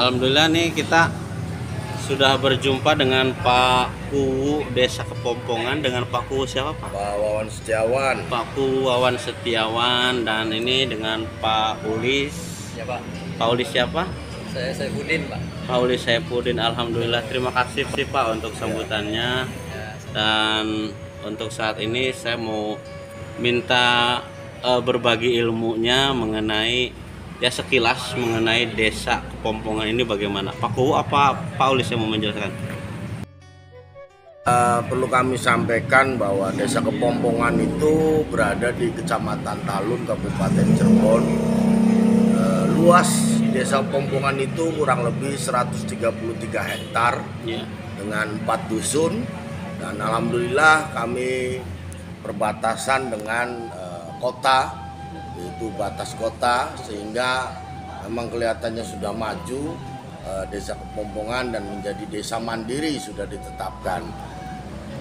Alhamdulillah nih kita sudah berjumpa dengan Pak Kuwu Desa Kepompongan, dengan Pak Kuwu siapa Pak? Pak Wawan Setiawan. Pak Kuwu Wawan Setiawan, dan ini dengan Pak Ulis. Ya Pak. Pak Ulis siapa? Saya Saifuddin Pak. Pak Ulis Saifuddin. Alhamdulillah, terima kasih sih Pak untuk sambutannya. Ya, Dan untuk saat ini saya mau minta berbagi ilmunya mengenai sekilas mengenai Desa Kepompongan ini bagaimana. Pak Kuwu apa Pak Ulis yang mau menjelaskan? Perlu kami sampaikan bahwa Desa Kepompongan itu berada di Kecamatan Talun, Kabupaten Cirebon. Luas Desa Kepompongan itu kurang lebih 133 hektar Ya. dengan 4 dusun, dan alhamdulillah kami perbatasan dengan kota, yaitu batas kota, sehingga memang kelihatannya sudah maju. Desa Kepompongan dan menjadi desa mandiri sudah ditetapkan.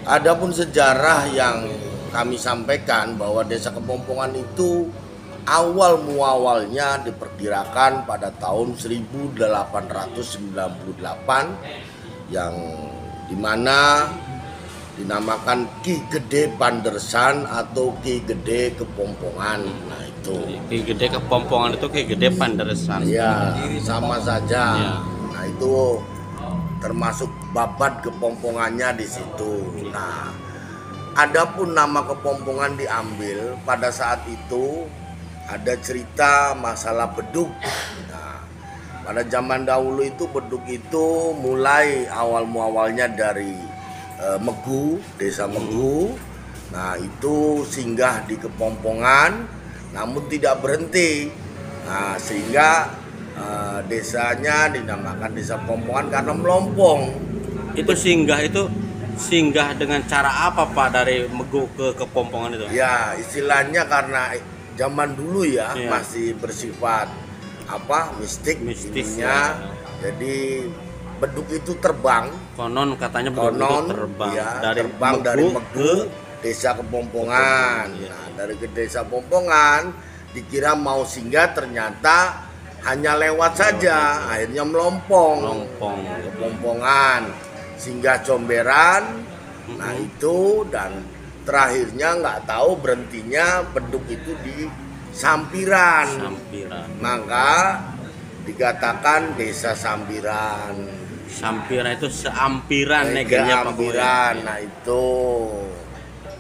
Adapun sejarah yang kami sampaikan bahwa Desa Kepompongan itu awal muawalnya diperkirakan pada tahun 1898, yang dimana dinamakan Ki Gede Pandersan atau Ki Gede Kepompongan. Nah itu Ki Gede Kepompongan itu Ki Gede Pandersan. ya sama saja. Ya. Nah itu termasuk babat kepompongannya di situ. Nah, adapun nama Kepompongan diambil pada saat itu ada cerita masalah beduk. Nah, pada zaman dahulu itu beduk itu mulai awal muawalnya dari Megu, Desa Megu. Nah itu singgah di Kepompongan, namun tidak berhenti. Nah sehingga desanya dinamakan Desa Kepompongan karena melompong. Itu singgah dengan cara apa Pak dari Megu ke Kepompongan itu? Ya istilahnya karena zaman dulu ya, Ya. masih bersifat mistik Mistis, ininya. ya. Jadi beduk itu terbang. Konon katanya beduk itu terbang ya, dari terbang Megu dari ke Megu Desa Kepompongan. Iya. Nah, dari ke Desa Kepompongan dikira mau singgah, ternyata hanya lewat saja, akhirnya melompong. Lompong. Kepompongan, singgah Comberan. Nah itu, dan terakhirnya nggak tahu berhentinya beduk itu di Sampiran. Sampiran. Maka dikatakan Desa Sampiran. Sampiran itu seampiran negernya Pak Kuwu. Ampiran. Nah itu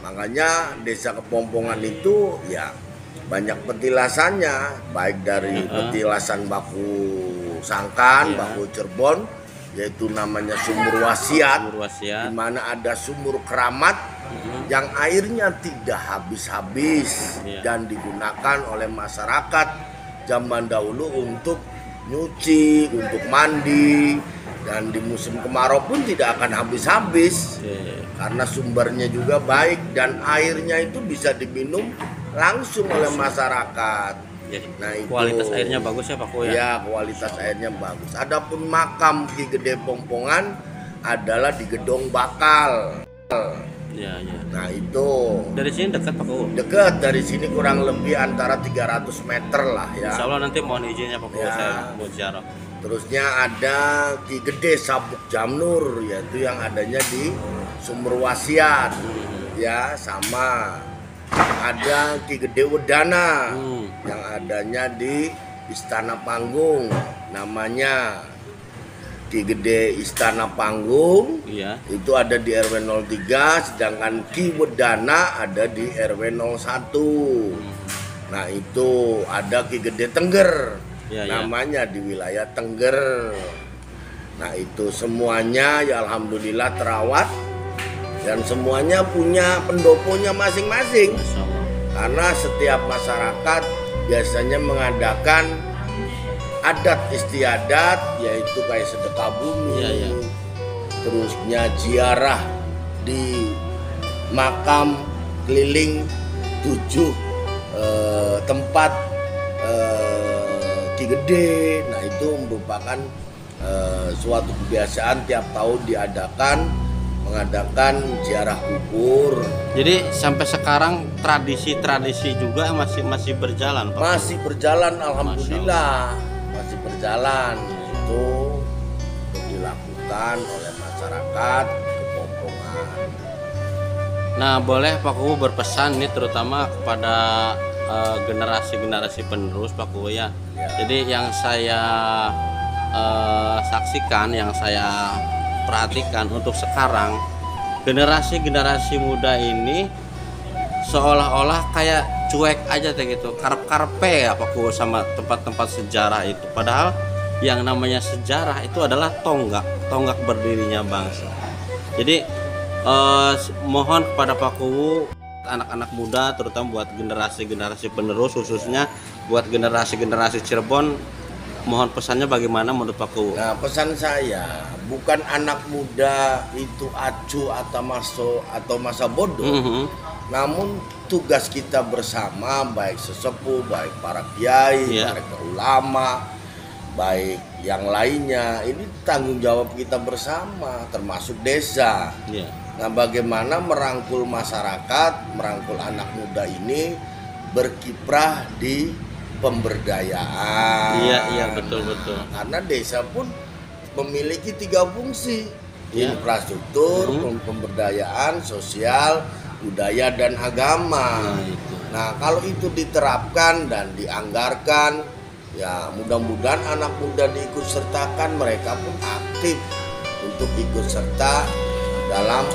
makanya Desa Kepompongan itu ya banyak petilasannya, baik dari petilasan baku Sangkan, Iya. baku Cirebon, yaitu namanya Sumur Wasiat, Sumur Wasiat. di mana ada sumur keramat yang airnya tidak habis-habis. Iya. Dan digunakan oleh masyarakat zaman dahulu untuk nyuci, untuk mandi, dan di musim kemarau pun tidak akan habis-habis. Oke. Karena sumbernya juga baik dan airnya itu bisa diminum langsung oleh masyarakat. Jadi Nah, itu kualitas airnya bagus ya Pak Kuwu ya? Ya, kualitas airnya bagus. Adapun makam Ki Gede Pompongan adalah di Gedong Bakal. Ya, ya. Nah itu Dari sini dekat Pak Kuwu. dekat dari sini, kurang lebih antara 300 meter lah ya. Insya Allah nanti mohon izinnya Pak Kuwu, Ya. saya mau ziarah. Terusnya ada Ki Gede Sabuk Jamnur, yaitu yang adanya di Sumur Wasiat. Ya, sama. Ada Ki Gede Wedana yang adanya di Istana Panggung. Namanya Ki Gede Istana Panggung. Iya. Itu ada di RW 03, sedangkan Ki Wedana ada di RW 01. Nah, itu ada Ki Gede Tengger. Ya, ya. Namanya di wilayah Tengger. Nah itu semuanya ya alhamdulillah terawat, dan semuanya punya pendoponya masing-masing. Masya Allah. Karena setiap masyarakat biasanya mengadakan adat istiadat, yaitu kayak sedekah bumi, Ya, ya. terusnya ziarah di makam keliling 7 tempat Ki Gede. Nah itu merupakan suatu kebiasaan tiap tahun mengadakan ziarah kubur. Jadi sampai sekarang tradisi-tradisi juga masih berjalan Pak? Masih berjalan, alhamdulillah masih berjalan. Itu dilakukan oleh masyarakat Kepompongan. Nah, boleh Pak Kuwu berpesan nih terutama kepada generasi-generasi penerus Pak Kuwu ya. Jadi yang saya saksikan, yang saya perhatikan untuk sekarang, generasi-generasi muda ini seolah-olah kayak cuek aja kayak gitu, karep-karpe ya Pak Kuwu sama tempat-tempat sejarah itu. Padahal yang namanya sejarah itu adalah tonggak berdirinya bangsa. Jadi mohon kepada Pak Kuwu, anak-anak muda terutama buat generasi-generasi penerus, khususnya buat generasi-generasi Cirebon, mohon pesannya bagaimana menurut Pak Kuwu? Nah, pesan saya bukan anak muda itu acuh atau masa bodoh, namun tugas kita bersama, baik sesepuh, baik para kiai, baik ulama, baik yang lainnya, ini tanggung jawab kita bersama, termasuk desa. Nah, bagaimana merangkul masyarakat, merangkul anak muda ini berkiprah di pemberdayaan. Iya betul. Karena desa pun memiliki 3 fungsi, infrastruktur, pemberdayaan, sosial, budaya dan agama. Nah, kalau itu diterapkan dan dianggarkan, ya mudah-mudahan anak muda diikut sertakan, mereka pun aktif untuk ikut serta dalam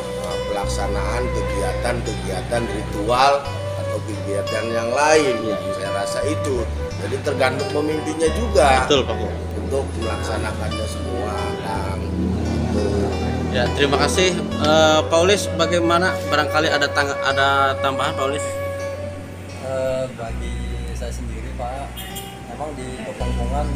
pelaksanaan kegiatan ritual atau kegiatan yang lain. Saya rasa itu. Jadi tergantung pemimpinnya juga. Betul Pak Kuwu. Untuk melaksanakannya semua. Ya, terima kasih Paulis. Bagaimana, barangkali ada tambahan Paulis? Bagi saya sendiri Pak, memang di Kepompongan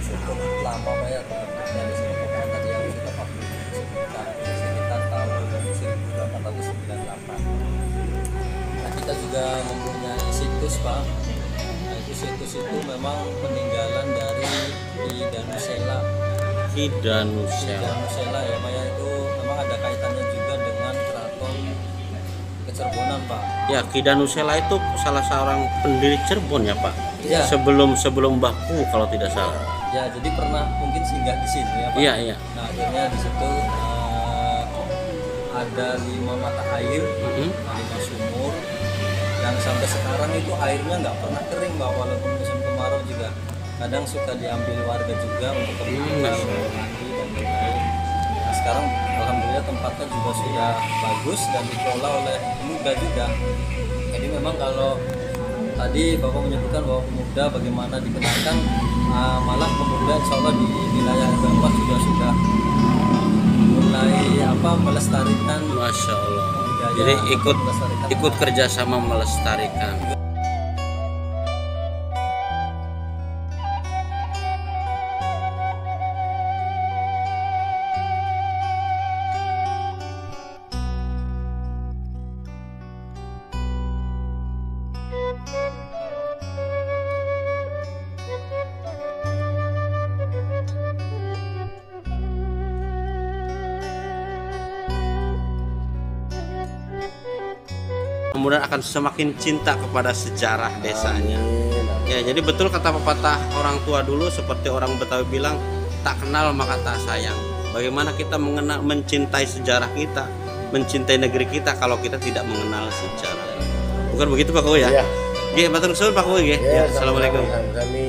cukup lama Pak ya, dari Kepompongan tadi yang kita sebutkan sekitar tahun 1898. Nah, kita juga mempunyai situs Pak. Nah, itu situs itu memang peninggalan dari Ki Danusela ya Pak ya, itu memang ada kaitannya juga dengan keraton Kecerbonan Pak. Ya, Ki Danusela itu salah seorang pendiri Cirebon ya Pak. Ya. Sebelum Mbah Kuwu kalau tidak salah. Ya, jadi pernah mungkin singgah di sini ya Pak. Iya. Nah, akhirnya di situ ada 5 mata air, 5 sumur yang sampai sekarang itu airnya nggak pernah kering Pak, walaupun musim kemarau juga. Kadang suka diambil warga juga untuk kebutuhan mandi dan lain-lain. Nah, sekarang alhamdulillah tempatnya juga sudah bagus dan dikelola oleh pemuda juga. Jadi memang kalau tadi Bapak menyebutkan bahwa pemuda bagaimana dikenalkan, malah pemuda insya Allah di wilayah Bapak juga sudah mulai melestarikan. Masya Allah. Jadi ikut kerjasama melestarikan. Kemudian akan semakin cinta kepada sejarah desanya. Ya, jadi betul kata pepatah orang tua dulu, seperti orang Betawi bilang, tak kenal maka tak sayang. Bagaimana kita mencintai sejarah kita, mencintai negeri kita kalau kita tidak mengenal sejarah? Bukan begitu Pak Kuwu ya? Iya. Matur nuwun Pak Kuwu nggih. Assalamualaikum. Kami.